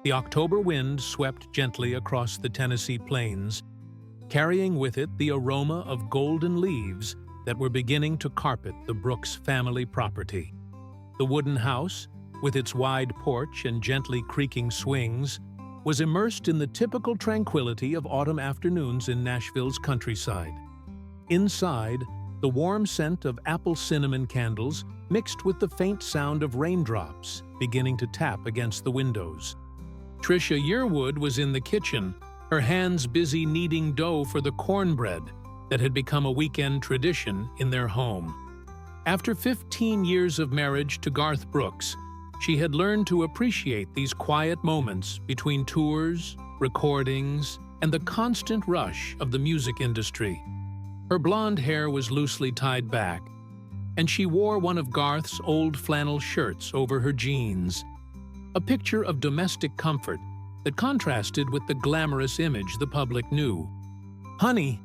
The October wind swept gently across the Tennessee plains, carrying with it the aroma of golden leaves that were beginning to carpet the Brooks family property. The wooden house, with its wide porch and gently creaking swings, was immersed in the typical tranquility of autumn afternoons in Nashville's countryside. Inside, the warm scent of apple cinnamon candles mixed with the faint sound of raindrops beginning to tap against the windows. Trisha Yearwood was in the kitchen, her hands busy kneading dough for the cornbread that had become a weekend tradition in their home. After 15 years of marriage to Garth Brooks, she had learned to appreciate these quiet moments between tours, recordings, and the constant rush of the music industry. Her blonde hair was loosely tied back, and she wore one of Garth's old flannel shirts over her jeans, a picture of domestic comfort that contrasted with the glamorous image the public knew. "Honey,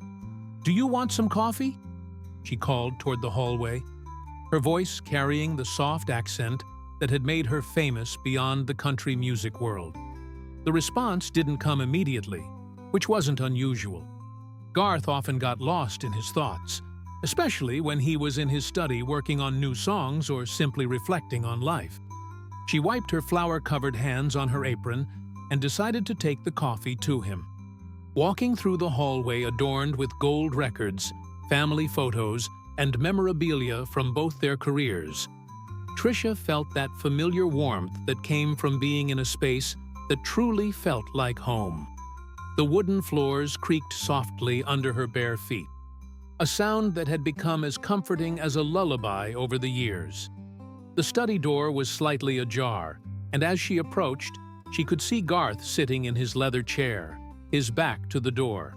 do you want some coffee?" she called toward the hallway, her voice carrying the soft accent that had made her famous beyond the country music world. The response didn't come immediately, which wasn't unusual. Garth often got lost in his thoughts, especially when he was in his study working on new songs or simply reflecting on life. She wiped her flour-covered hands on her apron and decided to take the coffee to him. Walking through the hallway adorned with gold records, family photos, and memorabilia from both their careers, Trisha felt that familiar warmth that came from being in a space that truly felt like home. The wooden floors creaked softly under her bare feet, a sound that had become as comforting as a lullaby over the years. The study door was slightly ajar, and as she approached, she could see Garth sitting in his leather chair, his back to the door.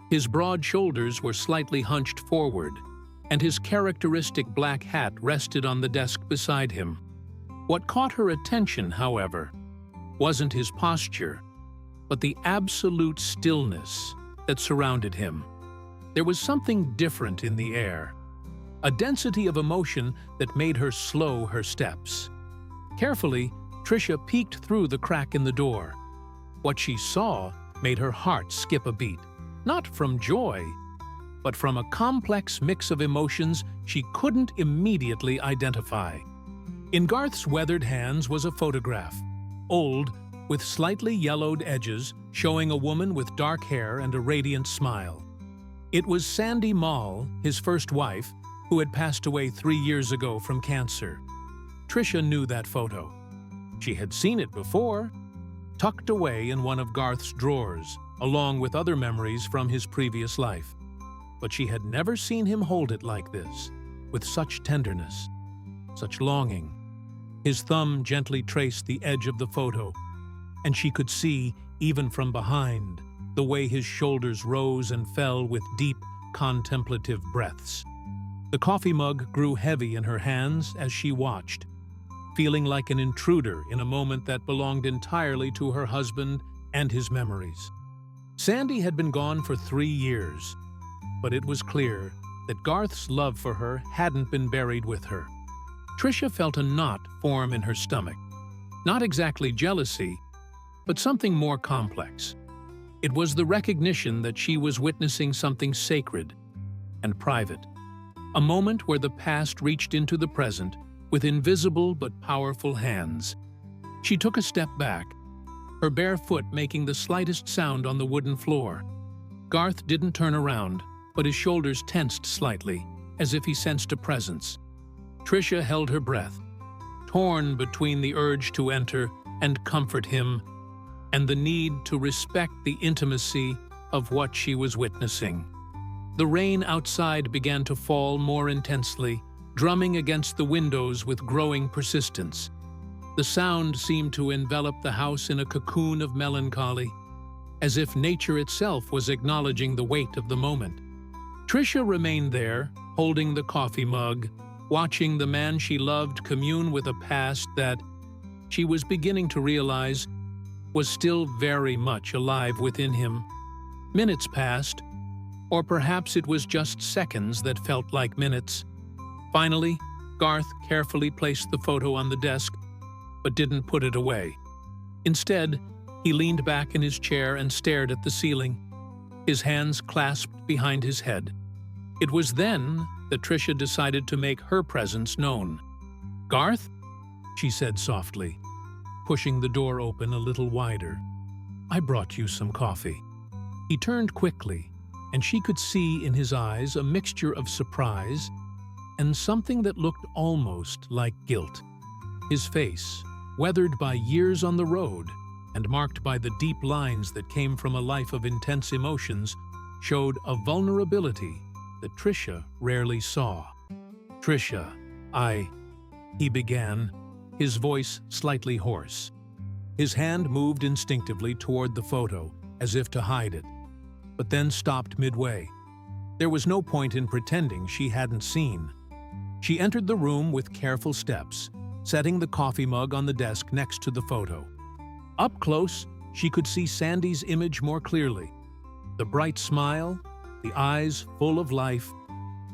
His broad shoulders were slightly hunched forward, and his characteristic black hat rested on the desk beside him. What caught her attention, however, wasn't his posture, but the absolute stillness that surrounded him. There was something different in the air, a density of emotion that made her slow her steps. Carefully, Trisha peeked through the crack in the door. What she saw made her heart skip a beat, not from joy, but from a complex mix of emotions she couldn't immediately identify. In Garth's weathered hands was a photograph, old, with slightly yellowed edges, showing a woman with dark hair and a radiant smile. It was Sandy Mall, his first wife, who had passed away 3 years ago from cancer. Trisha knew that photo. She had seen it before, tucked away in one of Garth's drawers, along with other memories from his previous life. But she had never seen him hold it like this, with such tenderness, such longing. His thumb gently traced the edge of the photo, and she could see, even from behind, the way his shoulders rose and fell with deep, contemplative breaths. The coffee mug grew heavy in her hands as she watched, feeling like an intruder in a moment that belonged entirely to her husband and his memories. Sandy had been gone for 3 years, but it was clear that Garth's love for her hadn't been buried with her. Trisha felt a knot form in her stomach. Not exactly jealousy, but something more complex. It was the recognition that she was witnessing something sacred and private, a moment where the past reached into the present with invisible but powerful hands. She took a step back, her bare foot making the slightest sound on the wooden floor. Garth didn't turn around, but his shoulders tensed slightly, as if he sensed a presence. Trisha held her breath, torn between the urge to enter and comfort him and the need to respect the intimacy of what she was witnessing. The rain outside began to fall more intensely, drumming against the windows with growing persistence. The sound seemed to envelop the house in a cocoon of melancholy, as if nature itself was acknowledging the weight of the moment. Trisha remained there, holding the coffee mug, watching the man she loved commune with a past that, she was beginning to realize, was still very much alive within him. Minutes passed, or perhaps it was just seconds that felt like minutes. Finally, Garth carefully placed the photo on the desk, but didn't put it away. Instead, He leaned back in his chair and stared at the ceiling, his hands clasped behind his head. It was then that Trisha decided to make her presence known. "Garth?" she said softly, pushing the door open a little wider. "I brought you some coffee." He turned quickly, and she could see in his eyes a mixture of surprise and something that looked almost like guilt. His face, weathered by years on the road and marked by the deep lines that came from a life of intense emotions, showed a vulnerability that Trisha rarely saw. "Trisha, he began, his voice slightly hoarse. His hand moved instinctively toward the photo, as if to hide it, but then stopped midway. There was no point in pretending she hadn't seen. She entered the room with careful steps, setting the coffee mug on the desk next to the photo. Up close, she could see Sandy's image more clearly. The bright smile, the eyes full of life,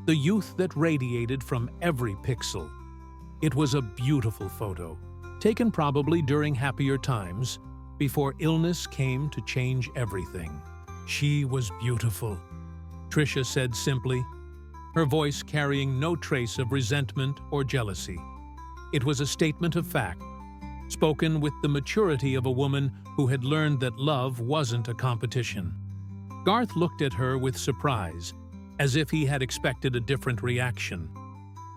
the youth that radiated from every pixel. It was a beautiful photo, taken probably during happier times, before illness came to change everything. She was beautiful, Trisha said simply, her voice carrying no trace of resentment or jealousy. It was a statement of fact, spoken with the maturity of a woman who had learned that love wasn't a competition. Garth looked at her with surprise, as if he had expected a different reaction.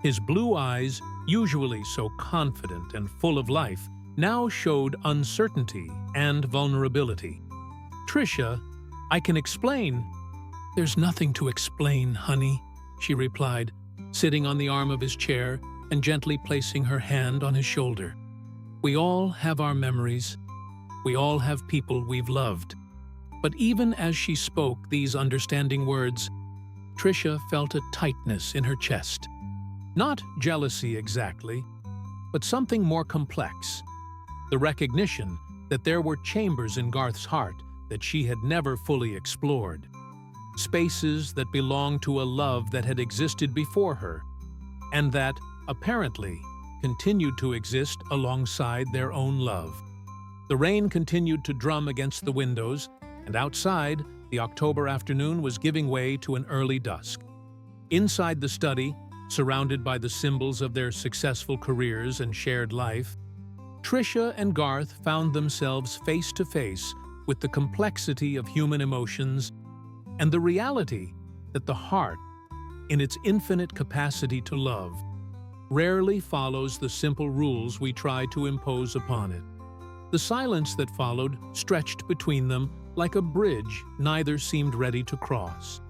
His blue eyes, usually so confident and full of life, now showed uncertainty and vulnerability. "Trisha, I can explain." "There's nothing to explain, honey," she replied, sitting on the arm of his chair and gently placing her hand on his shoulder. "We all have our memories. We all have people we've loved." But even as she spoke these understanding words, Trisha felt a tightness in her chest. Not jealousy exactly, but something more complex. The recognition that there were chambers in Garth's heart that she had never fully explored. Spaces that belonged to a love that had existed before her, and that, apparently, continued to exist alongside their own love. The rain continued to drum against the windows, and outside, the October afternoon was giving way to an early dusk. Inside the study, surrounded by the symbols of their successful careers and shared life, Trisha and Garth found themselves face to face with the complexity of human emotions and the reality that the heart, in its infinite capacity to love, rarely follows the simple rules we try to impose upon it. The silence that followed stretched between them like a bridge neither seemed ready to cross.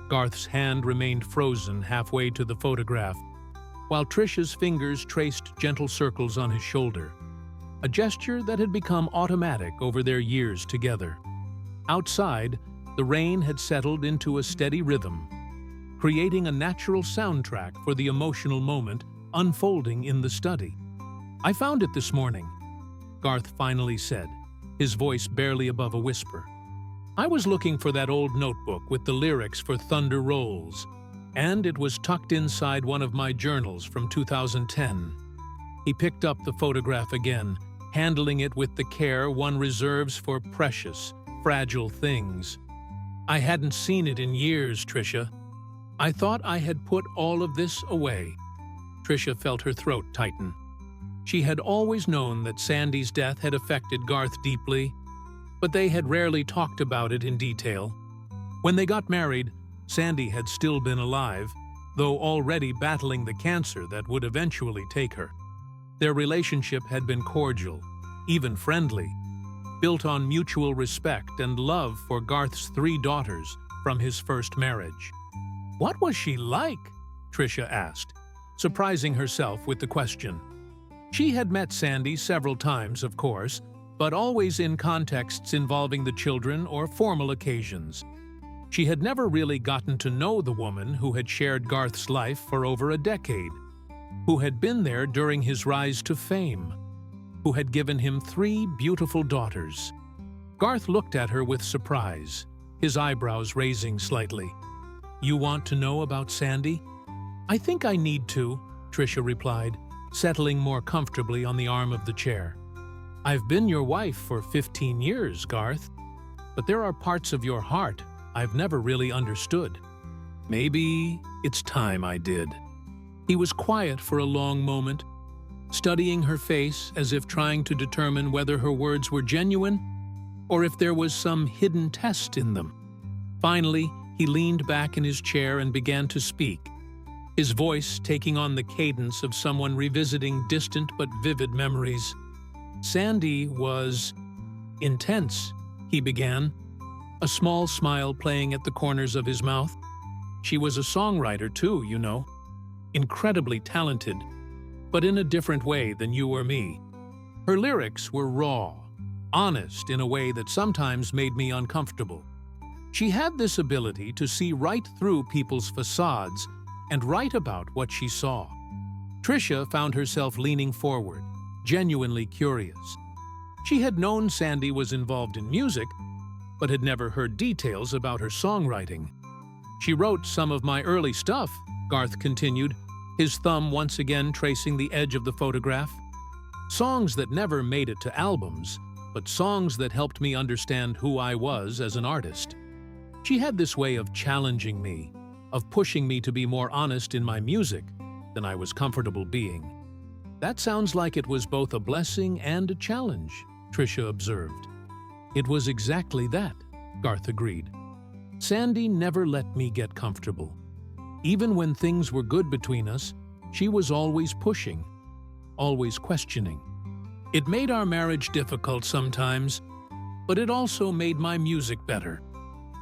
Garth's hand remained frozen halfway to the photograph, while Trisha's fingers traced gentle circles on his shoulder, a gesture that had become automatic over their years together. Outside, the rain had settled into a steady rhythm, creating a natural soundtrack for the emotional moment unfolding in the study. "I found it this morning," Garth finally said, his voice barely above a whisper. "I was looking for that old notebook with the lyrics for Thunder Rolls, and it was tucked inside one of my journals from 2010. He picked up the photograph again, handling it with the care one reserves for precious, fragile things. "I hadn't seen it in years, Trisha. I thought I had put all of this away." Trisha felt her throat tighten. She had always known that Sandy's death had affected Garth deeply, but they had rarely talked about it in detail. When they got married, Sandy had still been alive, though already battling the cancer that would eventually take her. Their relationship had been cordial, even friendly, built on mutual respect and love for Garth's 3 daughters from his first marriage. "What was she like?" Trisha asked, surprising herself with the question. She had met Sandy several times, of course, but always in contexts involving the children or formal occasions. She had never really gotten to know the woman who had shared Garth's life for over a decade, who had been there during his rise to fame, who had given him 3 beautiful daughters. Garth looked at her with surprise, his eyebrows raising slightly. "You want to know about Sandy?" "I think I need to," Trisha replied, settling more comfortably on the arm of the chair. I've been your wife for 15 years, Garth, but there are parts of your heart I've never really understood. Maybe it's time I did." He was quiet for a long moment, studying her face as if trying to determine whether her words were genuine or if there was some hidden test in them. Finally, he leaned back in his chair and began to speak, his voice taking on the cadence of someone revisiting distant but vivid memories. "Sandy was intense," he began, a small smile playing at the corners of his mouth. "She was a songwriter too, you know. Incredibly talented, but in a different way than you or me. Her lyrics were raw, honest in a way that sometimes made me uncomfortable. She had this ability to see right through people's facades and write about what she saw." Trisha found herself leaning forward, genuinely curious. She had known Sandy was involved in music, but had never heard details about her songwriting. "She wrote some of my early stuff," Garth continued, his thumb once again tracing the edge of the photograph. "Songs that never made it to albums, but songs that helped me understand who I was as an artist. She had this way of challenging me, of pushing me to be more honest in my music than I was comfortable being." "That sounds like it was both a blessing and a challenge," Trisha observed. "It was exactly that," Garth agreed. "Sandy never let me get comfortable. Even when things were good between us, she was always pushing, always questioning. It made our marriage difficult sometimes, but it also made my music better.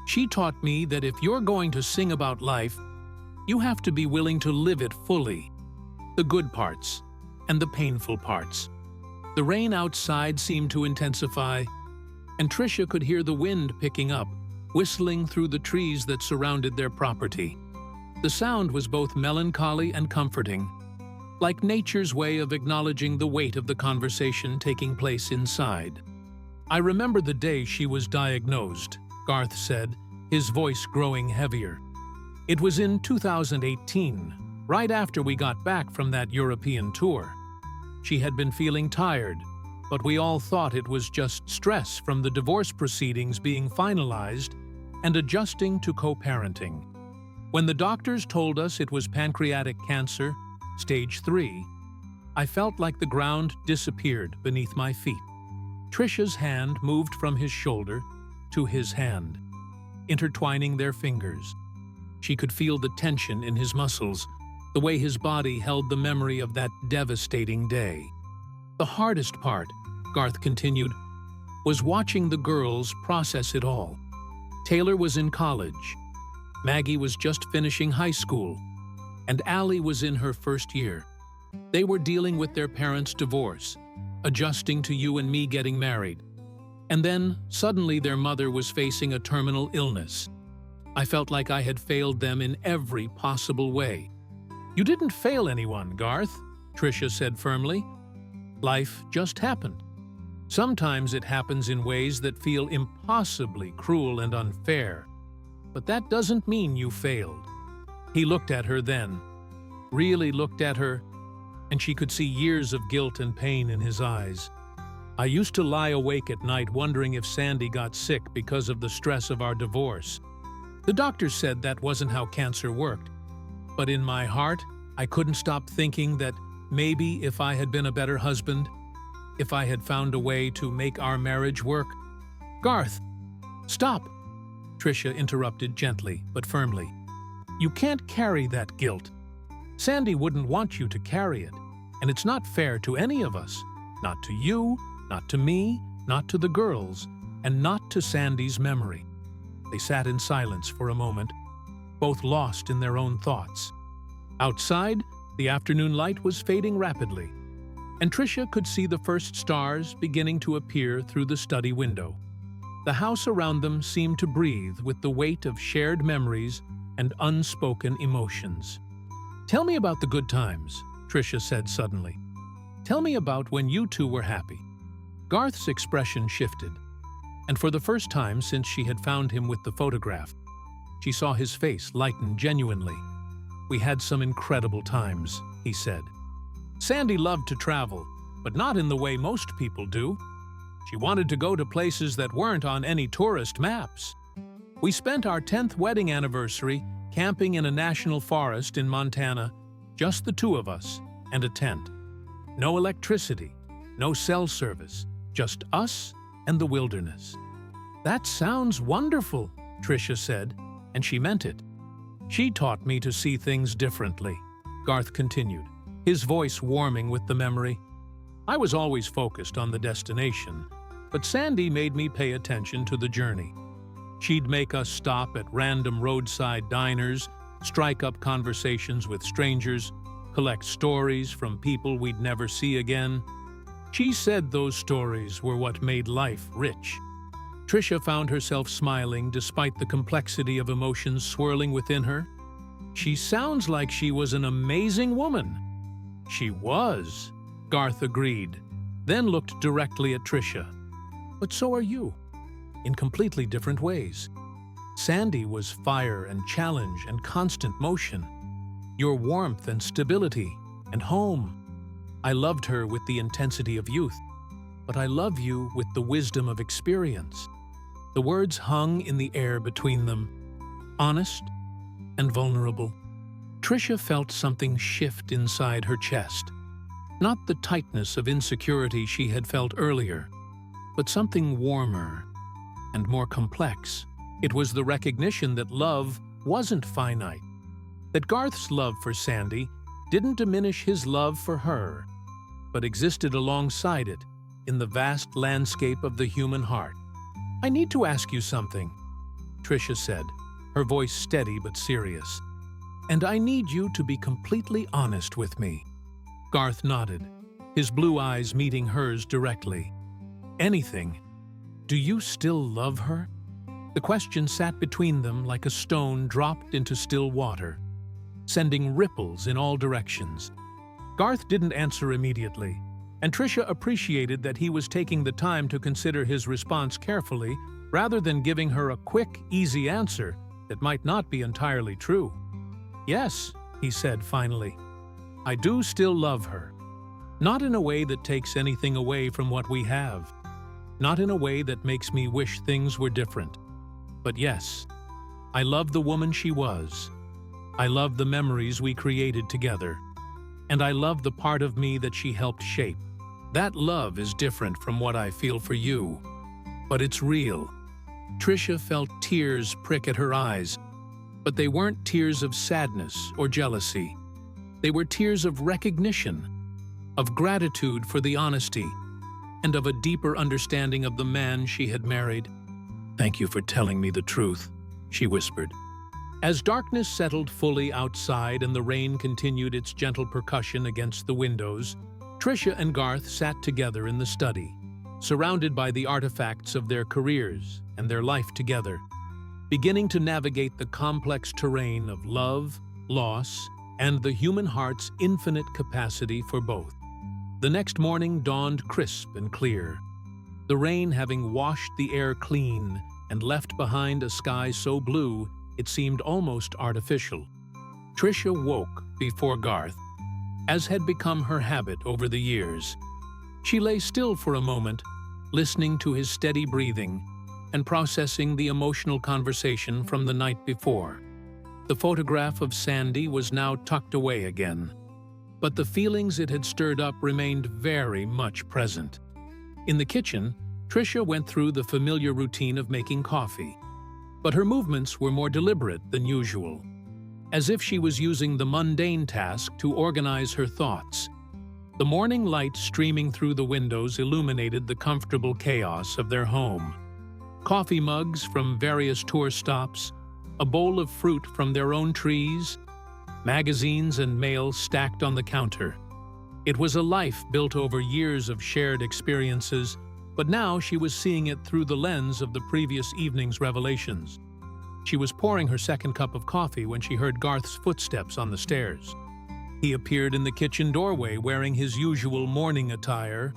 She taught me that if you're going to sing about life, you have to be willing to live it fully, the good parts and the painful parts." The rain outside seemed to intensify, and Trisha could hear the wind picking up, whistling through the trees that surrounded their property. The sound was both melancholy and comforting, like nature's way of acknowledging the weight of the conversation taking place inside. "I remember the day she was diagnosed," Garth said, his voice growing heavier. "It was in 2018, right after we got back from that European tour. She had been feeling tired, but we all thought it was just stress from the divorce proceedings being finalized and adjusting to co-parenting. When the doctors told us it was pancreatic cancer, stage 3, I felt like the ground disappeared beneath my feet." Trisha's hand moved from his shoulder to his hand, intertwining their fingers. She could feel the tension in his muscles, the way his body held the memory of that devastating day. "The hardest part," Garth continued, "was watching the girls process it all. Taylor was in college, Maggie was just finishing high school, and Allie was in her first year. They were dealing with their parents' divorce, adjusting to you and me getting married. And then, suddenly their mother was facing a terminal illness. I felt like I had failed them in every possible way." "You didn't fail anyone, Garth," Trisha said firmly. "Life just happened. Sometimes it happens in ways that feel impossibly cruel and unfair. But that doesn't mean you failed." He looked at her then, really looked at her, and she could see years of guilt and pain in his eyes. "I used to lie awake at night wondering if Sandy got sick because of the stress of our divorce. The doctor said that wasn't how cancer worked. But in my heart, I couldn't stop thinking that maybe if I had been a better husband, if I had found a way to make our marriage work—" "Garth, stop!" Trisha interrupted gently but firmly. "You can't carry that guilt. Sandy wouldn't want you to carry it, and it's not fair to any of us. Not to you, not to me, not to the girls, and not to Sandy's memory." They sat in silence for a moment, both lost in their own thoughts. Outside, the afternoon light was fading rapidly, and Trisha could see the first stars beginning to appear through the study window. The house around them seemed to breathe with the weight of shared memories and unspoken emotions. "Tell me about the good times," Trisha said suddenly. "Tell me about when you two were happy." Garth's expression shifted, and for the first time since she had found him with the photograph, she saw his face lighten genuinely. "We had some incredible times," he said. "Sandy loved to travel, but not in the way most people do. She wanted to go to places that weren't on any tourist maps. We spent our 10th wedding anniversary camping in a national forest in Montana, just the two of us and a tent. No electricity, no cell service, just us and the wilderness. "That sounds wonderful," Trisha said, and she meant it. "She taught me to see things differently," Garth continued, his voice warming with the memory. "I was always focused on the destination, but Sandy made me pay attention to the journey. She'd make us stop at random roadside diners, strike up conversations with strangers, collect stories from people we'd never see again. She said those stories were what made life rich." Trisha found herself smiling despite the complexity of emotions swirling within her. "She sounds like she was an amazing woman." "She was," Garth agreed, then looked directly at Trisha. "But so are you, in completely different ways. Sandy was fire and challenge and constant motion. Your warmth and stability and home. I loved her with the intensity of youth, but I love you with the wisdom of experience." The words hung in the air between them, honest and vulnerable. Trisha felt something shift inside her chest. Not the tightness of insecurity she had felt earlier, but something warmer and more complex. It was the recognition that love wasn't finite, that Garth's love for Sandy didn't diminish his love for her, but existed alongside it in the vast landscape of the human heart. "I need to ask you something," Trisha said, her voice steady but serious. "And I need you to be completely honest with me." Garth nodded, his blue eyes meeting hers directly. "Anything. Do you still love her?" The question sat between them like a stone dropped into still water, sending ripples in all directions. Garth didn't answer immediately, and Trisha appreciated that he was taking the time to consider his response carefully rather than giving her a quick, easy answer that might not be entirely true. "Yes," he said finally, "I do still love her. Not in a way that takes anything away from what we have. Not in a way that makes me wish things were different. But yes, I love the woman she was. I love the memories we created together. And I love the part of me that she helped shape. That love is different from what I feel for you. But it's real." Trisha felt tears prick at her eyes, but they weren't tears of sadness or jealousy. They were tears of recognition, of gratitude for the honesty, and of a deeper understanding of the man she had married. "Thank you for telling me the truth," she whispered. As darkness settled fully outside and the rain continued its gentle percussion against the windows, Trisha and Garth sat together in the study, surrounded by the artifacts of their careers and their life together, beginning to navigate the complex terrain of love, loss, and the human heart's infinite capacity for both. The next morning dawned crisp and clear, the rain having washed the air clean and left behind a sky so blue it seemed almost artificial. Trisha woke before Garth, as had become her habit over the years. She lay still for a moment, listening to his steady breathing and processing the emotional conversation from the night before. The photograph of Sandy was now tucked away again, but the feelings it had stirred up remained very much present. In the kitchen, Trisha went through the familiar routine of making coffee, but her movements were more deliberate than usual, as if she was using the mundane task to organize her thoughts. The morning light streaming through the windows illuminated the comfortable chaos of their home. Coffee mugs from various tour stops, a bowl of fruit from their own trees, magazines and mail stacked on the counter. It was a life built over years of shared experiences, but now she was seeing it through the lens of the previous evening's revelations. She was pouring her second cup of coffee when she heard Garth's footsteps on the stairs. He appeared in the kitchen doorway wearing his usual morning attire,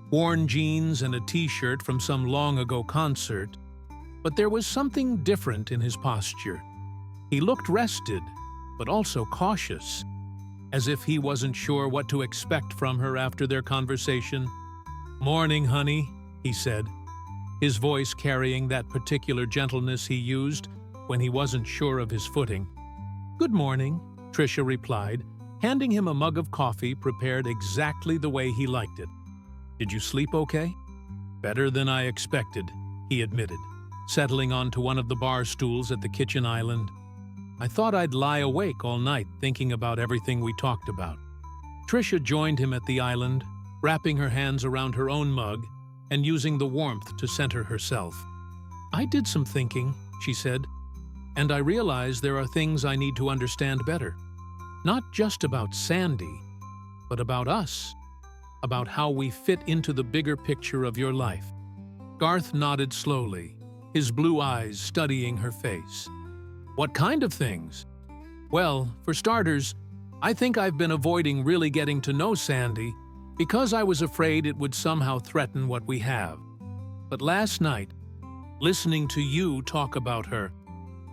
worn jeans and a t-shirt from some long-ago concert, but there was something different in his posture. He looked rested, but also cautious. as if he wasn't sure what to expect from her after their conversation. "Morning, honey," he said, his voice carrying that particular gentleness he used when he wasn't sure of his footing. "Good morning," Trisha replied, handing him a mug of coffee prepared exactly the way he liked it. "Did you sleep okay?" "Better than I expected," he admitted, settling onto one of the bar stools at the kitchen island. "I thought I'd lie awake all night thinking about everything we talked about." Trisha joined him at the island, wrapping her hands around her own mug and using the warmth to center herself. "I did some thinking," she said, "and I realize there are things I need to understand better. Not just about Sandy, but about us, about how we fit into the bigger picture of your life." Garth nodded slowly, his blue eyes studying her face. "What kind of things?" "Well, for starters, I think I've been avoiding really getting to know Sandy because I was afraid it would somehow threaten what we have. But last night, listening to you talk about her,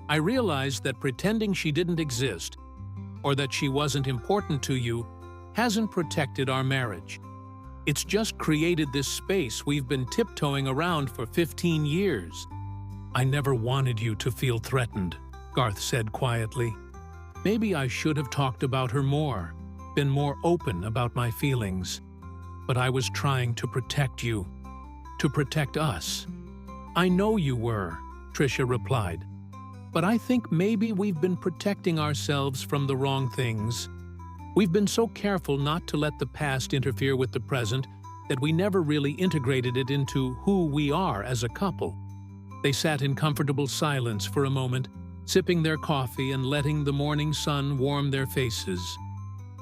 I realized that pretending she didn't exist or that she wasn't important to you hasn't protected our marriage. It's just created this space we've been tiptoeing around for 15 years. "I never wanted you to feel threatened," Garth said quietly. "Maybe I should have talked about her more, been more open about my feelings. But I was trying to protect you, to protect us." "I know you were," Trisha replied. "But I think maybe we've been protecting ourselves from the wrong things. We've been so careful not to let the past interfere with the present that we never really integrated it into who we are as a couple." They sat in comfortable silence for a moment, sipping their coffee and letting the morning sun warm their faces.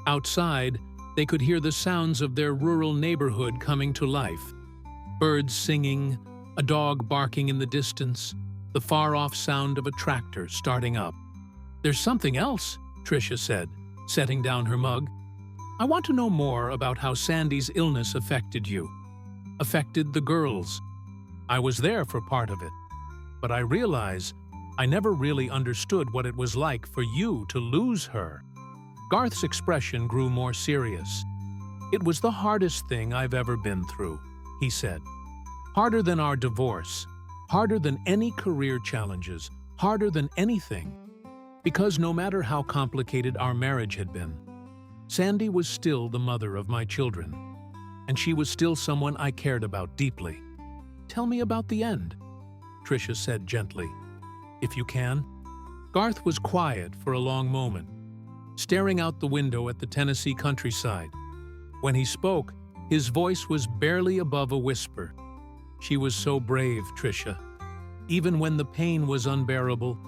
Outside, they could hear the sounds of their rural neighborhood coming to life. Birds singing, a dog barking in the distance, the far-off sound of a tractor starting up. "There's something else," Trisha said, setting down her mug. "I want to know more about how Sandy's illness affected you, affected the girls. I was there for part of it, but I realize I never really understood what it was like for you to lose her." Garth's expression grew more serious. "It was the hardest thing I've ever been through," he said. "Harder than our divorce, harder than any career challenges, harder than anything. Because no matter how complicated our marriage had been, Sandy was still the mother of my children, and she was still someone I cared about deeply." "Tell me about the end," Trisha said gently, "if you can." Garth was quiet for a long moment, staring out the window at the Tennessee countryside. When he spoke, his voice was barely above a whisper. "She was so brave, Trisha. Even when the pain was unbearable,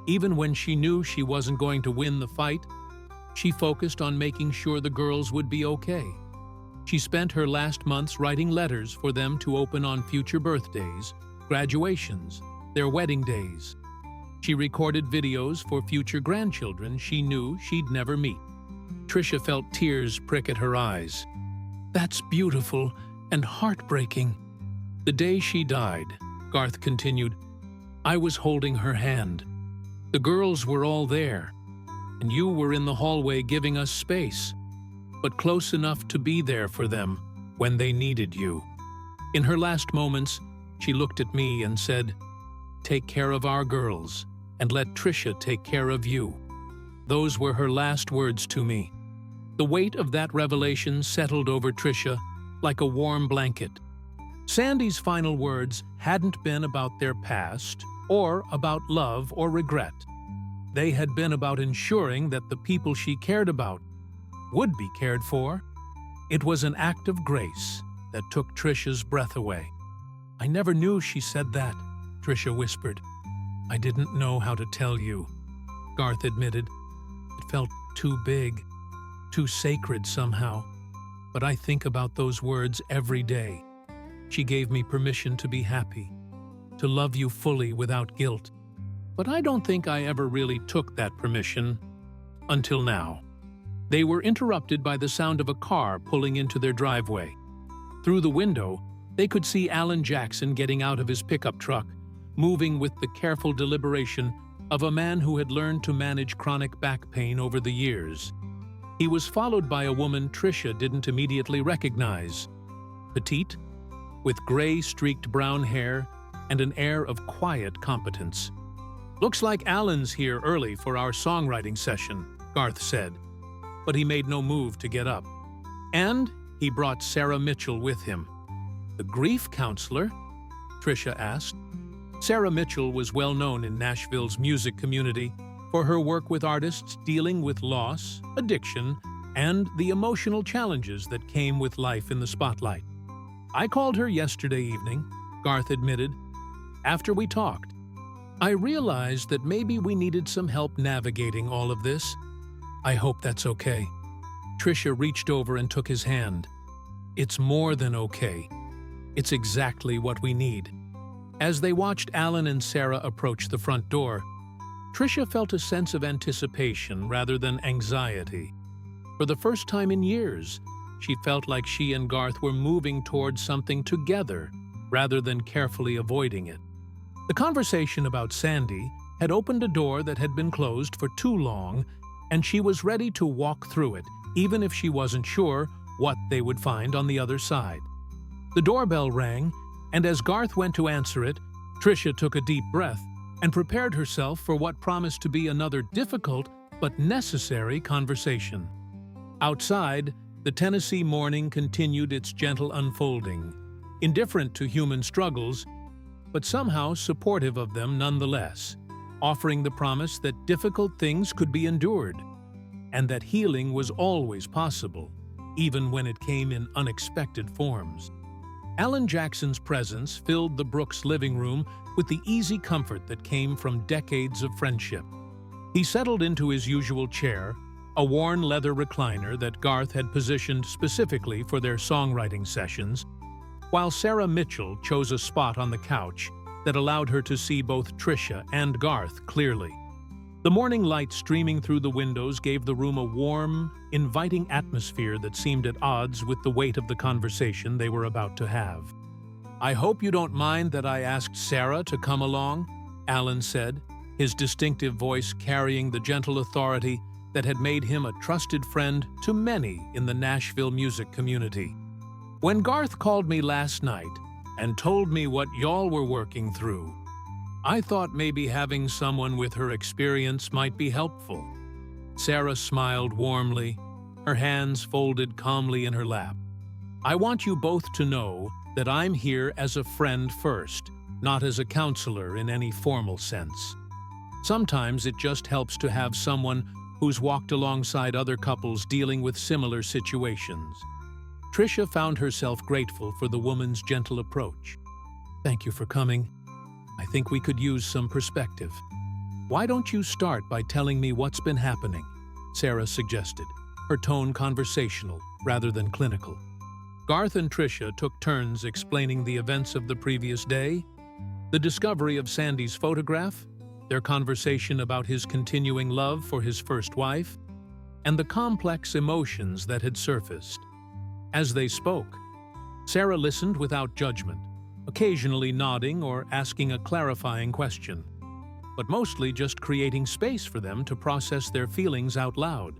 even when she knew she wasn't going to win the fight, she focused on making sure the girls would be okay. She spent her last months writing letters for them to open on future birthdays, graduations, their wedding days. She recorded videos for future grandchildren she knew she'd never meet." Trisha felt tears prick at her eyes. "That's beautiful and heartbreaking." "The day she died," Garth continued, "I was holding her hand. The girls were all there, and you were in the hallway giving us space, but close enough to be there for them when they needed you. In her last moments, she looked at me and said, 'Take care of our girls, and let Trisha take care of you.' Those were her last words to me." The weight of that revelation settled over Trisha like a warm blanket. Sandy's final words hadn't been about their past or about love or regret. They had been about ensuring that the people she cared about would be cared for. It was an act of grace that took Trisha's breath away. "I never knew she said that," Trisha whispered. "I didn't know how to tell you," Garth admitted. "It felt too big, too sacred somehow. But I think about those words every day. She gave me permission to be happy, to love you fully without guilt. But I don't think I ever really took that permission until now." They were interrupted by the sound of a car pulling into their driveway. Through the window, they could see Alan Jackson getting out of his pickup truck, moving with the careful deliberation of a man who had learned to manage chronic back pain over the years. He was followed by a woman Trisha didn't immediately recognize. Petite, with gray-streaked brown hair and an air of quiet competence. "Looks like Alan's here early for our songwriting session," Garth said, but he made no move to get up. And he brought Sarah Mitchell with him. "The grief counselor?" Trisha asked. Sarah Mitchell was well known in Nashville's music community for her work with artists dealing with loss, addiction, and the emotional challenges that came with life in the spotlight. "I called her yesterday evening," Garth admitted. "After we talked, I realized that maybe we needed some help navigating all of this. I hope that's okay." Trisha reached over and took his hand. "It's more than okay. It's exactly what we need." As they watched Alan and Sarah approach the front door, Trisha felt a sense of anticipation rather than anxiety. For the first time in years, she felt like she and Garth were moving towards something together rather than carefully avoiding it. The conversation about Sandy had opened a door that had been closed for too long, and she was ready to walk through it, even if she wasn't sure what they would find on the other side. The doorbell rang, and as Garth went to answer it, Trisha took a deep breath and prepared herself for what promised to be another difficult but necessary conversation. Outside, the Tennessee morning continued its gentle unfolding, indifferent to human struggles, but somehow supportive of them nonetheless, offering the promise that difficult things could be endured, and that healing was always possible, even when it came in unexpected forms. Alan Jackson's presence filled the Brooks' living room with the easy comfort that came from decades of friendship. He settled into his usual chair, a worn leather recliner that Garth had positioned specifically for their songwriting sessions, while Sarah Mitchell chose a spot on the couch that allowed her to see both Trisha and Garth clearly. The morning light streaming through the windows gave the room a warm, inviting atmosphere that seemed at odds with the weight of the conversation they were about to have. "I hope you don't mind that I asked Sarah to come along," Alan said, his distinctive voice carrying the gentle authority that had made him a trusted friend to many in the Nashville music community. "When Garth called me last night and told me what y'all were working through, I thought maybe having someone with her experience might be helpful." Sarah smiled warmly, her hands folded calmly in her lap. "I want you both to know that I'm here as a friend first, not as a counselor in any formal sense. Sometimes it just helps to have someone who's walked alongside other couples dealing with similar situations." Trisha found herself grateful for the woman's gentle approach. "Thank you for coming. I think we could use some perspective." "Why don't you start by telling me what's been happening?" Sarah suggested, her tone conversational rather than clinical. Garth and Trisha took turns explaining the events of the previous day, the discovery of Sandy's photograph, their conversation about his continuing love for his first wife, and the complex emotions that had surfaced. As they spoke, Sarah listened without judgment, occasionally nodding or asking a clarifying question, but mostly just creating space for them to process their feelings out loud.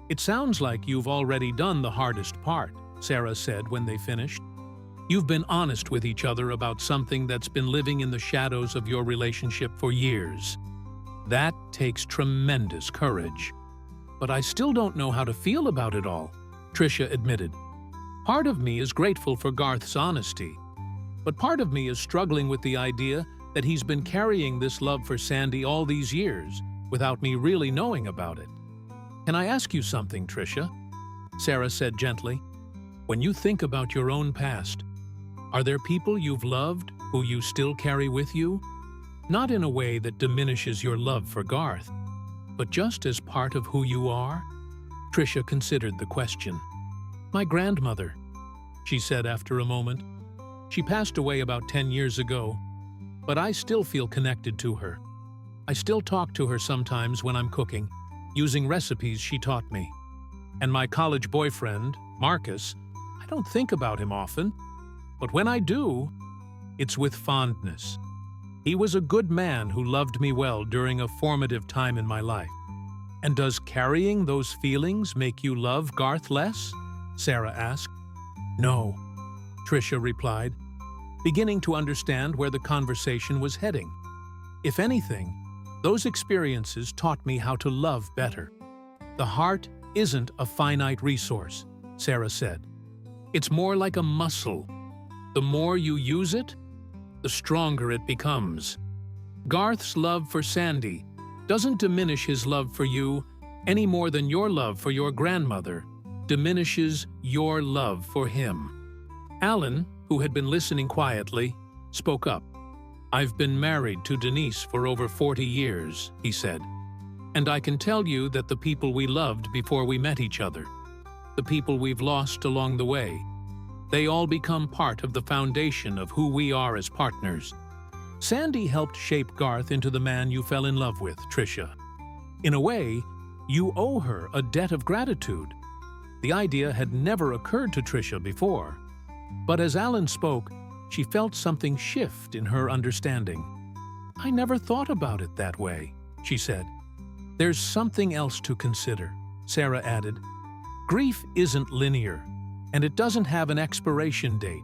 "It sounds like you've already done the hardest part," Sarah said when they finished. "You've been honest with each other about something that's been living in the shadows of your relationship for years. That takes tremendous courage." "But I still don't know how to feel about it all," Trisha admitted. "Part of me is grateful for Garth's honesty, but part of me is struggling with the idea that he's been carrying this love for Sandy all these years without me really knowing about it." "Can I ask you something, Trisha?" Sarah said gently. "When you think about your own past, are there people you've loved who you still carry with you? Not in a way that diminishes your love for Garth, but just as part of who you are?" Trisha considered the question. "My grandmother," she said after a moment. "She passed away about 10 years ago, but I still feel connected to her. I still talk to her sometimes when I'm cooking, using recipes she taught me. And my college boyfriend, Marcus, I don't think about him often, but when I do, it's with fondness. He was a good man who loved me well during a formative time in my life." And does carrying those feelings make you love Garth less? Sarah asked. No, Trisha replied, beginning to understand where the conversation was heading. If anything, those experiences taught me how to love better. The heart isn't a finite resource, Sarah said. It's more like a muscle. The more you use it, the stronger it becomes. Garth's love for Sandy doesn't diminish his love for you any more than your love for your grandmother diminishes your love for him. Alan, who had been listening quietly, spoke up. I've been married to Denise for over 40 years, he said. And I can tell you that the people we loved before we met each other, the people we've lost along the way, they all become part of the foundation of who we are as partners. Sandy helped shape Garth into the man you fell in love with, Trisha. In a way, you owe her a debt of gratitude. The idea had never occurred to Trisha before. But as Alan spoke, she felt something shift in her understanding. I never thought about it that way, she said. There's something else to consider, Sarah added. Grief isn't linear, and it doesn't have an expiration date.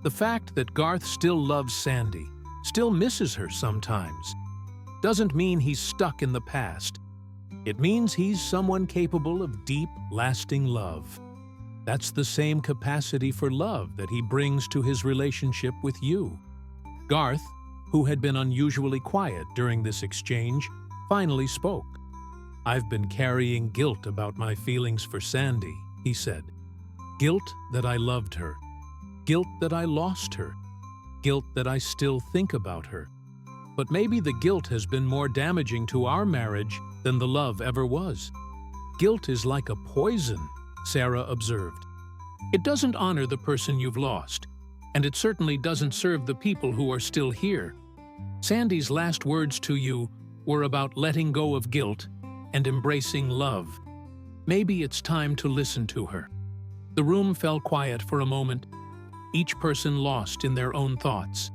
The fact that Garth still loves Sandy, still misses her sometimes, doesn't mean he's stuck in the past. It means he's someone capable of deep, lasting love. That's the same capacity for love that he brings to his relationship with you. Garth, who had been unusually quiet during this exchange, finally spoke. I've been carrying guilt about my feelings for Sandy, he said. Guilt that I loved her. Guilt that I lost her. Guilt that I still think about her. But maybe the guilt has been more damaging to our marriage than the love ever was. Guilt is like a poison, Sarah observed. It doesn't honor the person you've lost, and it certainly doesn't serve the people who are still here. Sandy's last words to you were about letting go of guilt and embracing love. Maybe it's time to listen to her. The room fell quiet for a moment, each person lost in their own thoughts.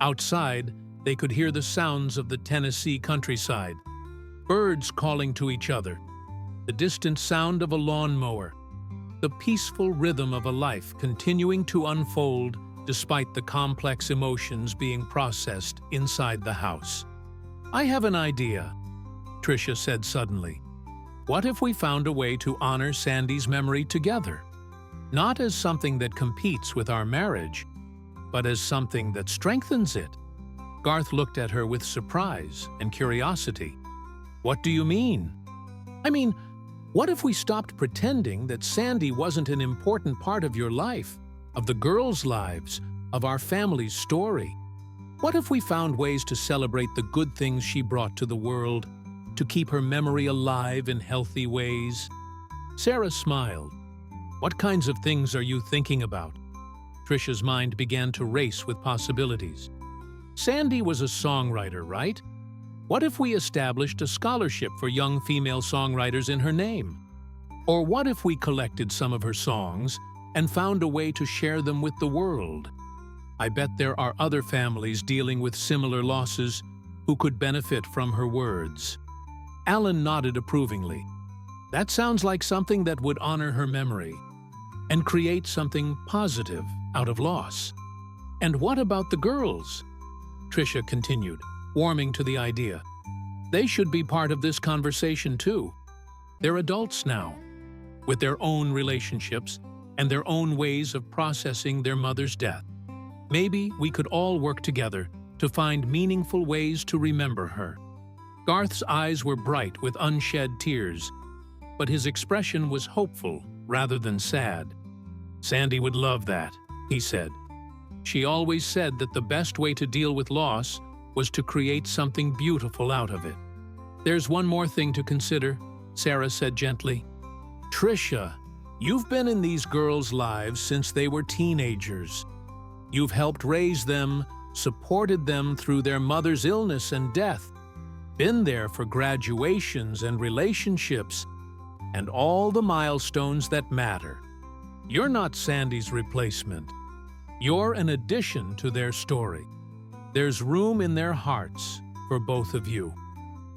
Outside, they could hear the sounds of the Tennessee countryside, birds calling to each other, the distant sound of a lawnmower, the peaceful rhythm of a life continuing to unfold despite the complex emotions being processed inside the house. I have an idea, Trisha said suddenly. What if we found a way to honor Sandy's memory together? Not as something that competes with our marriage, but as something that strengthens it. Garth looked at her with surprise and curiosity. What do you mean? I mean, what if we stopped pretending that Sandy wasn't an important part of your life, of the girls' lives, of our family's story? What if we found ways to celebrate the good things she brought to the world, to keep her memory alive in healthy ways? Sarah smiled. What kinds of things are you thinking about? Trisha's mind began to race with possibilities. Sandy was a songwriter, right? What if we established a scholarship for young female songwriters in her name? Or what if we collected some of her songs and found a way to share them with the world? I bet there are other families dealing with similar losses who could benefit from her words. Alan nodded approvingly. That sounds like something that would honor her memory and create something positive out of loss. And what about the girls? Trisha continued, warming to the idea. They should be part of this conversation too. They're adults now, with their own relationships and their own ways of processing their mother's death. Maybe we could all work together to find meaningful ways to remember her. Garth's eyes were bright with unshed tears, but his expression was hopeful rather than sad. Sandy would love that, he said. She always said that the best way to deal with loss was to create something beautiful out of it. There's one more thing to consider, Sarah said gently. Trisha, you've been in these girls' lives since they were teenagers. You've helped raise them, supported them through their mother's illness and death, been there for graduations and relationships, and all the milestones that matter. You're not Sandy's replacement. You're an addition to their story. There's room in their hearts for both of you.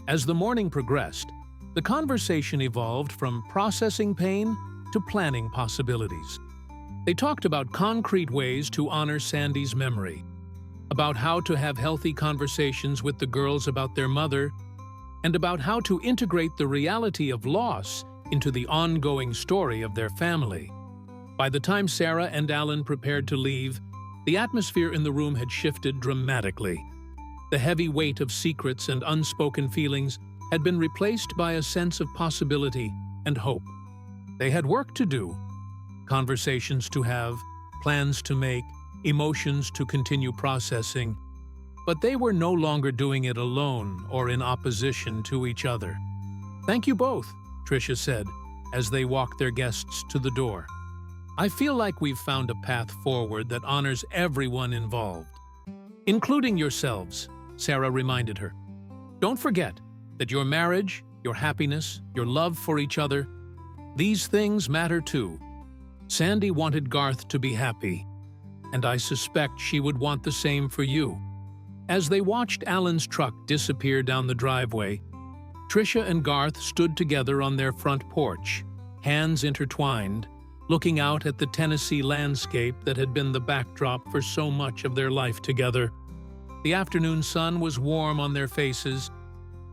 As the morning progressed, The conversation evolved from processing pain to planning possibilities. They talked about concrete ways to honor Sandy's memory, about how to have healthy conversations with the girls about their mother, and about how to integrate the reality of loss into the ongoing story of their family. By the time Sarah and Alan prepared to leave, the atmosphere in the room had shifted dramatically. The heavy weight of secrets and unspoken feelings had been replaced by a sense of possibility and hope. They had work to do, conversations to have, plans to make, emotions to continue processing, but they were no longer doing it alone or in opposition to each other. "Thank you both," Trisha said, as they walked their guests to the door. "I feel like we've found a path forward that honors everyone involved." "Including yourselves," Sarah reminded her. "Don't forget that your marriage, your happiness, your love for each other, these things matter too. Sandy wanted Garth to be happy, and I suspect she would want the same for you." As they watched Alan's truck disappear down the driveway, Trisha and Garth stood together on their front porch, hands intertwined, looking out at the Tennessee landscape that had been the backdrop for so much of their life together. The afternoon sun was warm on their faces,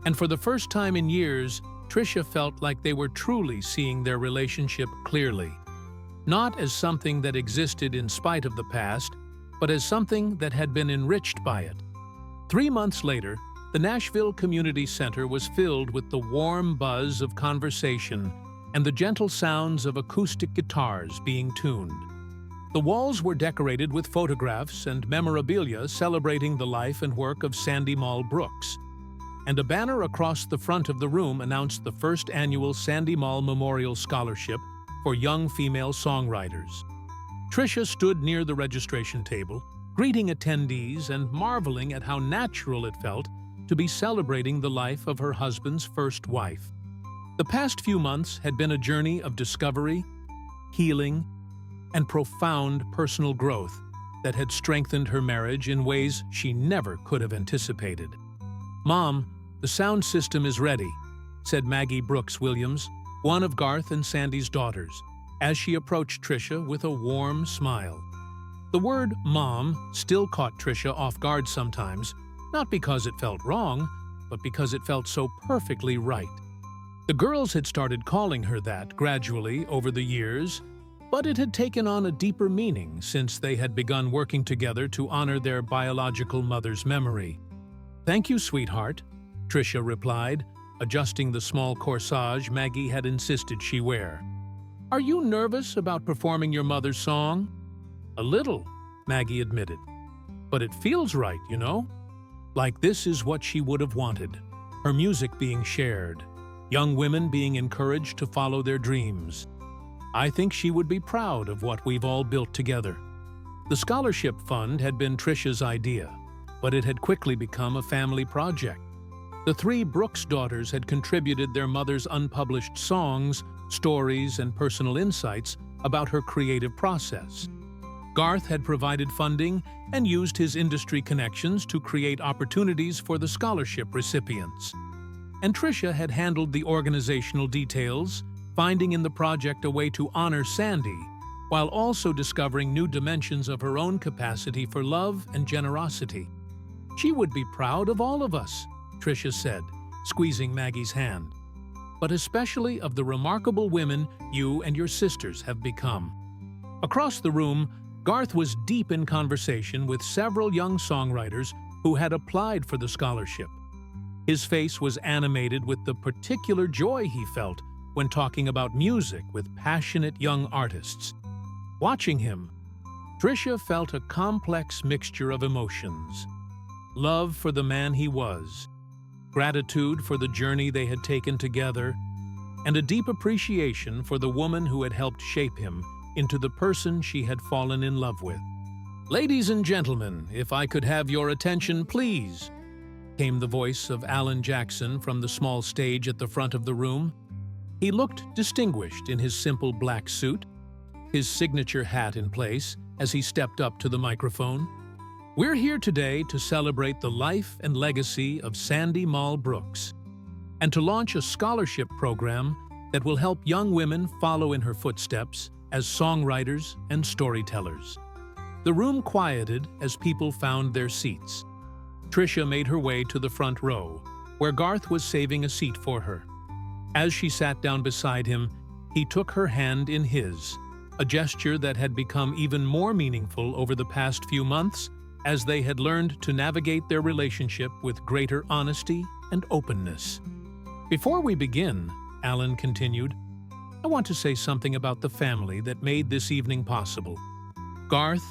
and for the first time in years, Trisha felt like they were truly seeing their relationship clearly. Not as something that existed in spite of the past, but as something that had been enriched by it. 3 months later, the Nashville Community Center was filled with the warm buzz of conversation and the gentle sounds of acoustic guitars being tuned. The walls were decorated with photographs and memorabilia celebrating the life and work of Sandy Mall Brooks, and a banner across the front of the room announced the first annual Sandy Mall Memorial Scholarship for young female songwriters. Trisha stood near the registration table, greeting attendees and marveling at how natural it felt to be celebrating the life of her husband's first wife. The past few months had been a journey of discovery, healing, and profound personal growth that had strengthened her marriage in ways she never could have anticipated. "Mom, the sound system is ready," said Maggie Brooks Williams, one of Garth and Sandy's daughters, as she approached Trisha with a warm smile. The word "mom" still caught Trisha off guard sometimes, not because it felt wrong, but because it felt so perfectly right. The girls had started calling her that gradually over the years, but it had taken on a deeper meaning since they had begun working together to honor their biological mother's memory. "Thank you, sweetheart," Trisha replied, adjusting the small corsage Maggie had insisted she wear. "Are you nervous about performing your mother's song?" "A little," Maggie admitted. "But it feels right, you know? Like this is what she would have wanted, her music being shared, young women being encouraged to follow their dreams. I think she would be proud of what we've all built together." The scholarship fund had been Trisha's idea, but it had quickly become a family project. The 3 Brooks daughters had contributed their mother's unpublished songs, stories, and personal insights about her creative process. Garth had provided funding and used his industry connections to create opportunities for the scholarship recipients. And Trisha had handled the organizational details, finding in the project a way to honor Sandy, while also discovering new dimensions of her own capacity for love and generosity. "She would be proud of all of us," Trisha said, squeezing Maggie's hand, "but especially of the remarkable women you and your sisters have become." Across the room, Garth was deep in conversation with several young songwriters who had applied for the scholarship. His face was animated with the particular joy he felt when talking about music with passionate young artists. Watching him, Trisha felt a complex mixture of emotions: love for the man he was, gratitude for the journey they had taken together, and a deep appreciation for the woman who had helped shape him into the person she had fallen in love with. "Ladies and gentlemen, if I could have your attention, please," came the voice of Alan Jackson from the small stage at the front of the room. He looked distinguished in his simple black suit, his signature hat in place as he stepped up to the microphone. "We're here today to celebrate the life and legacy of Sandy Mall Brooks. and to launch a scholarship program that will help young women follow in her footsteps as songwriters and storytellers. The room quieted as people found their seats. Trisha made her way to the front row, where Garth was saving a seat for her. As she sat down beside him, he took her hand in his, a gesture that had become even more meaningful over the past few months as they had learned to navigate their relationship with greater honesty and openness. Before we begin, Alan continued, I want to say something about the family that made this evening possible. Garth,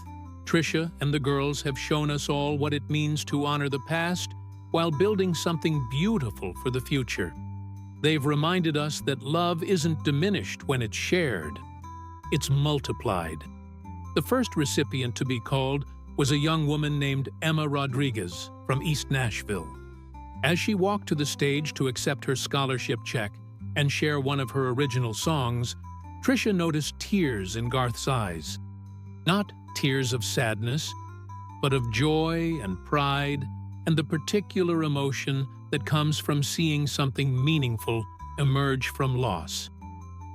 Trisha, and the girls have shown us all what it means to honor the past while building something beautiful for the future. They've reminded us that love isn't diminished when it's shared. It's multiplied. The first recipient to be called was a young woman named Emma Rodriguez from East Nashville. As she walked to the stage to accept her scholarship check and share one of her original songs, Trisha noticed tears in Garth's eyes. Not tears of sadness, but of joy and pride and the particular emotion that comes from seeing something meaningful emerge from loss.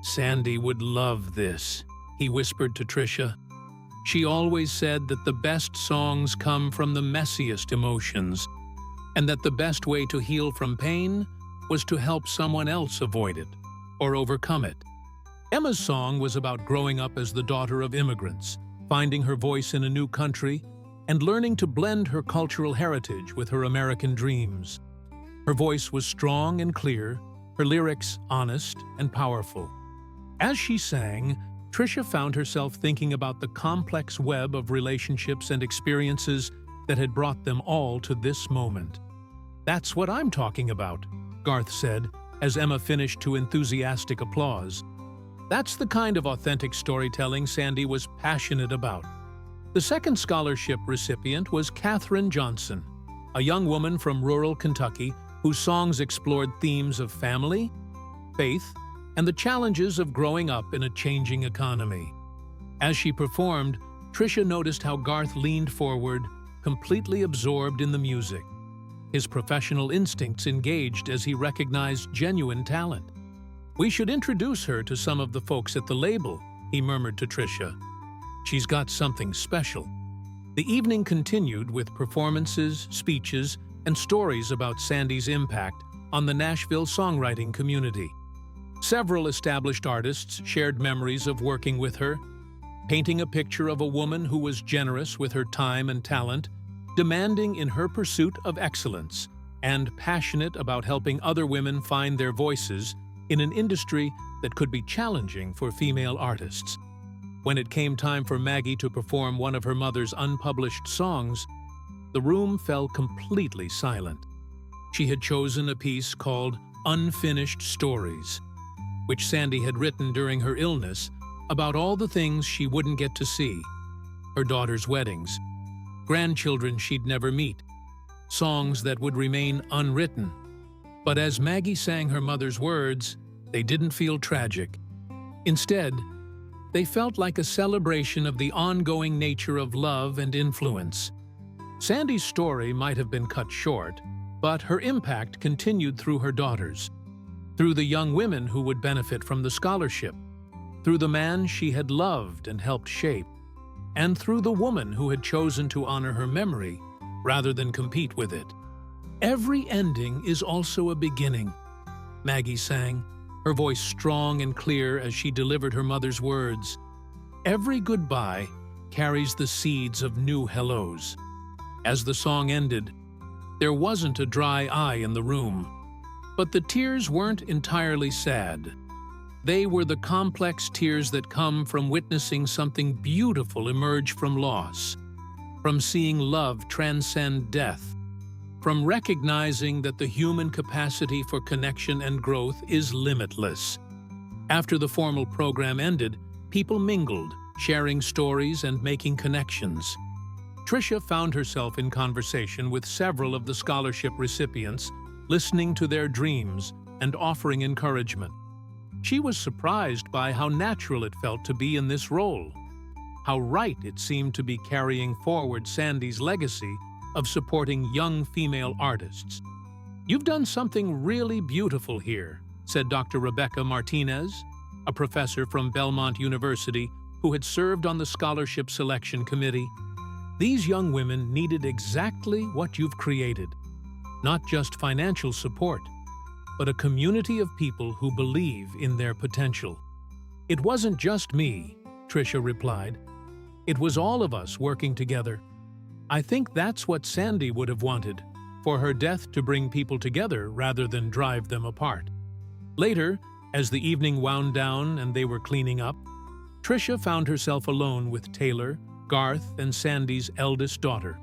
Sandy would love this, he whispered to Trisha. She always said that the best songs come from the messiest emotions, and that the best way to heal from pain was to help someone else avoid it or overcome it. Emma's song was about growing up as the daughter of immigrants, finding her voice in a new country, and learning to blend her cultural heritage with her American dreams. Her voice was strong and clear, her lyrics honest and powerful. As she sang, Trisha found herself thinking about the complex web of relationships and experiences that had brought them all to this moment. That's what I'm talking about, Garth said, as Emma finished to enthusiastic applause. That's the kind of authentic storytelling Sandy was passionate about. The second scholarship recipient was Katherine Johnson, a young woman from rural Kentucky whose songs explored themes of family, faith, and the challenges of growing up in a changing economy. As she performed, Trisha noticed how Garth leaned forward, completely absorbed in the music. His professional instincts engaged as he recognized genuine talent. We should introduce her to some of the folks at the label, he murmured to Trisha. She's got something special. The evening continued with performances, speeches, and stories about Sandy's impact on the Nashville songwriting community. Several established artists shared memories of working with her, painting a picture of a woman who was generous with her time and talent, demanding in her pursuit of excellence, and passionate about helping other women find their voices in an industry that could be challenging for female artists. When it came time for Maggie to perform one of her mother's unpublished songs, the room fell completely silent. She had chosen a piece called Unfinished Stories, which Sandy had written during her illness about all the things she wouldn't get to see: her daughter's weddings, grandchildren she'd never meet, songs that would remain unwritten. But as Maggie sang her mother's words, they didn't feel tragic. Instead, they felt like a celebration of the ongoing nature of love and influence. Sandy's story might have been cut short, but her impact continued through her daughters, through the young women who would benefit from the scholarship, through the man she had loved and helped shape, and through the woman who had chosen to honor her memory rather than compete with it. Every ending is also a beginning, Maggie sang, her voice strong and clear as she delivered her mother's words. Every goodbye carries the seeds of new hellos. As the song ended, there wasn't a dry eye in the room. But the tears weren't entirely sad. They were the complex tears that come from witnessing something beautiful emerge from loss, from seeing love transcend death, from recognizing that the human capacity for connection and growth is limitless. After the formal program ended, people mingled, sharing stories and making connections. Trisha found herself in conversation with several of the scholarship recipients, listening to their dreams and offering encouragement. She was surprised by how natural it felt to be in this role, how right it seemed to be carrying forward Sandy's legacy of supporting young female artists. "You've done something really beautiful here," said Dr. Rebecca Martinez, a professor from Belmont University who had served on the scholarship selection committee. "These young women needed exactly what you've created. Not just financial support, but a community of people who believe in their potential." "It wasn't just me," Trisha replied. "It was all of us working together. I think that's what Sandy would have wanted, for her death to bring people together rather than drive them apart." Later, as the evening wound down and they were cleaning up, Trisha found herself alone with Taylor, Garth, and Sandy's eldest daughter.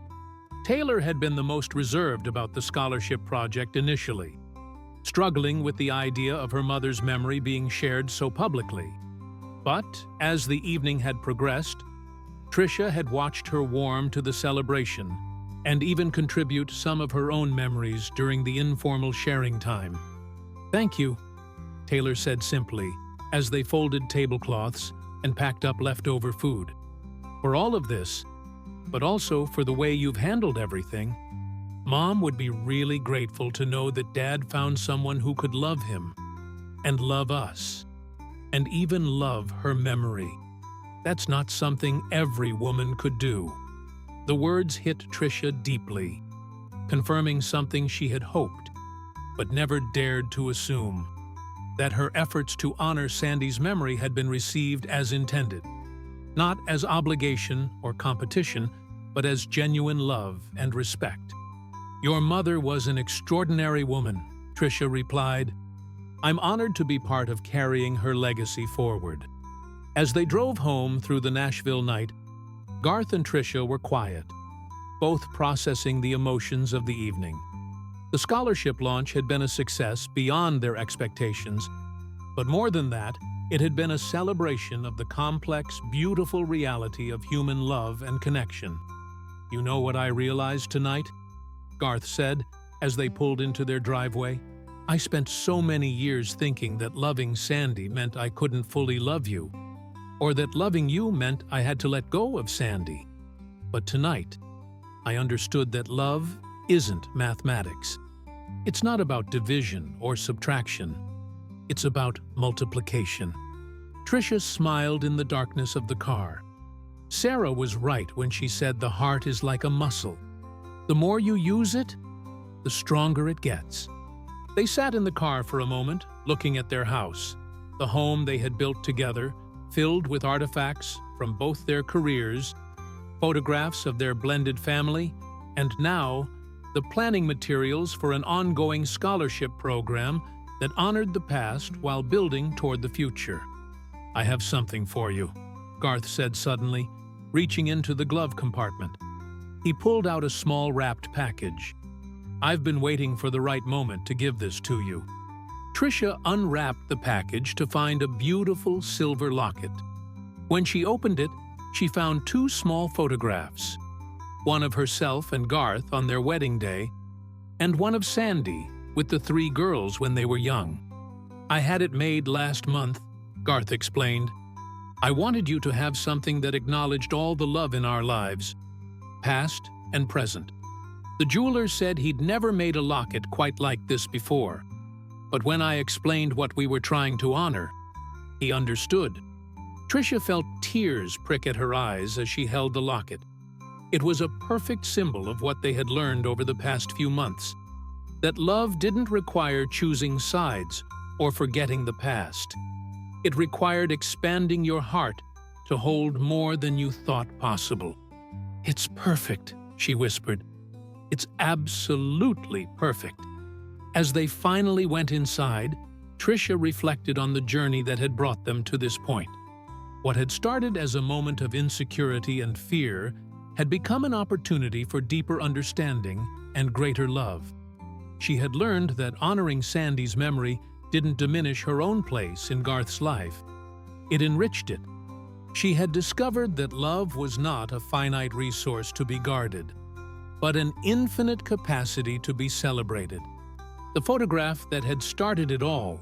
Taylor had been the most reserved about the scholarship project initially, struggling with the idea of her mother's memory being shared so publicly. But as the evening had progressed, Trisha had watched her warm to the celebration and even contribute some of her own memories during the informal sharing time. "Thank you," Taylor said simply, as they folded tablecloths and packed up leftover food. "For all of this, but also for the way you've handled everything. Mom would be really grateful to know that Dad found someone who could love him, and love us, and even love her memory. That's not something every woman could do." The words hit Trisha deeply, confirming something she had hoped, but never dared to assume: that her efforts to honor Sandy's memory had been received as intended, not as obligation or competition, but as genuine love and respect. "Your mother was an extraordinary woman," Trisha replied. "I'm honored to be part of carrying her legacy forward." As they drove home through the Nashville night, Garth and Trisha were quiet, both processing the emotions of the evening. The scholarship launch had been a success beyond their expectations, but more than that, it had been a celebration of the complex, beautiful reality of human love and connection. "You know what I realized tonight?" Garth said as they pulled into their driveway. "I spent so many years thinking that loving Sandy meant I couldn't fully love you, or that loving you meant I had to let go of Sandy. But tonight, I understood that love isn't mathematics. It's not about division or subtraction. It's about multiplication." Trisha smiled in the darkness of the car. Sarah was right when she said the heart is like a muscle. The more you use it, the stronger it gets. They sat in the car for a moment, looking at their house, the home they had built together, filled with artifacts from both their careers, photographs of their blended family, and now the planning materials for an ongoing scholarship program that honored the past while building toward the future. "I have something for you," Garth said suddenly, reaching into the glove compartment. He pulled out a small wrapped package. "I've been waiting for the right moment to give this to you." Trisha unwrapped the package to find a beautiful silver locket. When she opened it, she found 2 small photographs, one of herself and Garth on their wedding day, and one of Sandy with the 3 girls when they were young. "I had it made last month," Garth explained. "I wanted you to have something that acknowledged all the love in our lives, past and present." The jeweler said he'd never made a locket quite like this before, but when I explained what we were trying to honor, he understood. Trisha felt tears prick at her eyes as she held the locket. It was a perfect symbol of what they had learned over the past few months, that love didn't require choosing sides or forgetting the past. It required expanding your heart to hold more than you thought possible. "It's perfect," she whispered. "It's absolutely perfect." As they finally went inside, Trisha reflected on the journey that had brought them to this point. What had started as a moment of insecurity and fear had become an opportunity for deeper understanding and greater love. She had learned that honoring Sandy's memory didn't diminish her own place in Garth's life. It enriched it. She had discovered that love was not a finite resource to be guarded, but an infinite capacity to be celebrated. The photograph that had started it all,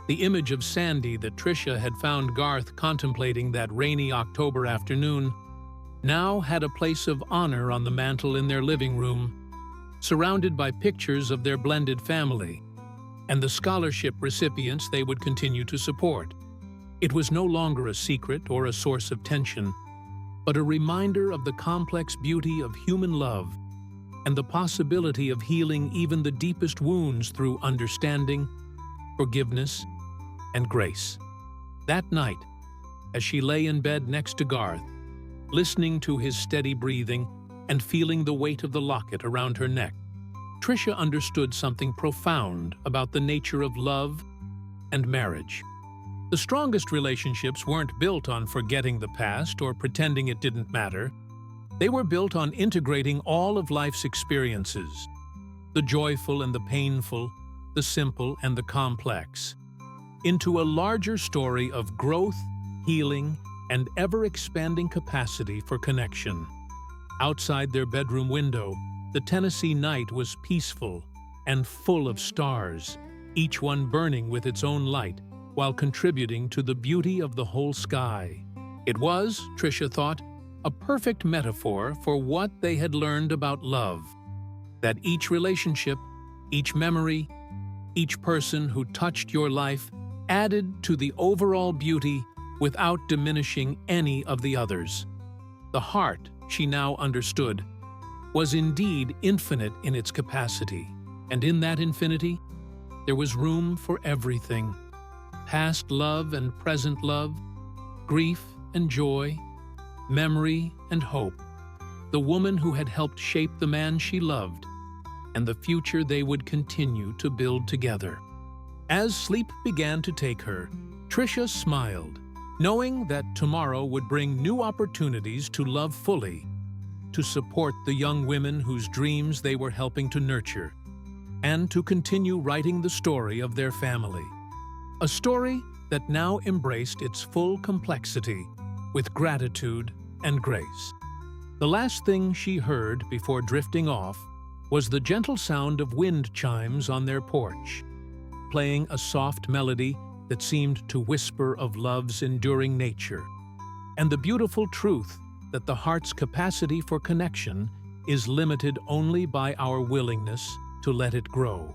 the image of Sandy that Trisha had found Garth contemplating that rainy October afternoon, now had a place of honor on the mantel in their living room. surrounded by pictures of their blended family and the scholarship recipients they would continue to support. It was no longer a secret or a source of tension, but a reminder of the complex beauty of human love and the possibility of healing even the deepest wounds through understanding, forgiveness, and grace. That night, as she lay in bed next to Garth, listening to his steady breathing and feeling the weight of the locket around her neck, Trisha understood something profound about the nature of love and marriage. The strongest relationships weren't built on forgetting the past or pretending it didn't matter. They were built on integrating all of life's experiences, the joyful and the painful, the simple and the complex, into a larger story of growth, healing, and ever-expanding capacity for connection. Outside their bedroom window, the Tennessee night was peaceful and full of stars, each one burning with its own light while contributing to the beauty of the whole sky. It was, Trisha thought, a perfect metaphor for what they had learned about love, that each relationship, each memory, each person who touched your life added to the overall beauty without diminishing any of the others. The heart, she now understood, was indeed infinite in its capacity, and in that infinity, there was room for everything: past love and present love, grief and joy, memory and hope, the woman who had helped shape the man she loved, and the future they would continue to build together. As sleep began to take her, Trisha smiled, knowing that tomorrow would bring new opportunities to love fully, to support the young women whose dreams they were helping to nurture, and to continue writing the story of their family. A story that now embraced its full complexity with gratitude and grace. The last thing she heard before drifting off was the gentle sound of wind chimes on their porch, playing a soft melody that seemed to whisper of love's enduring nature, and the beautiful truth that the heart's capacity for connection is limited only by our willingness to let it grow.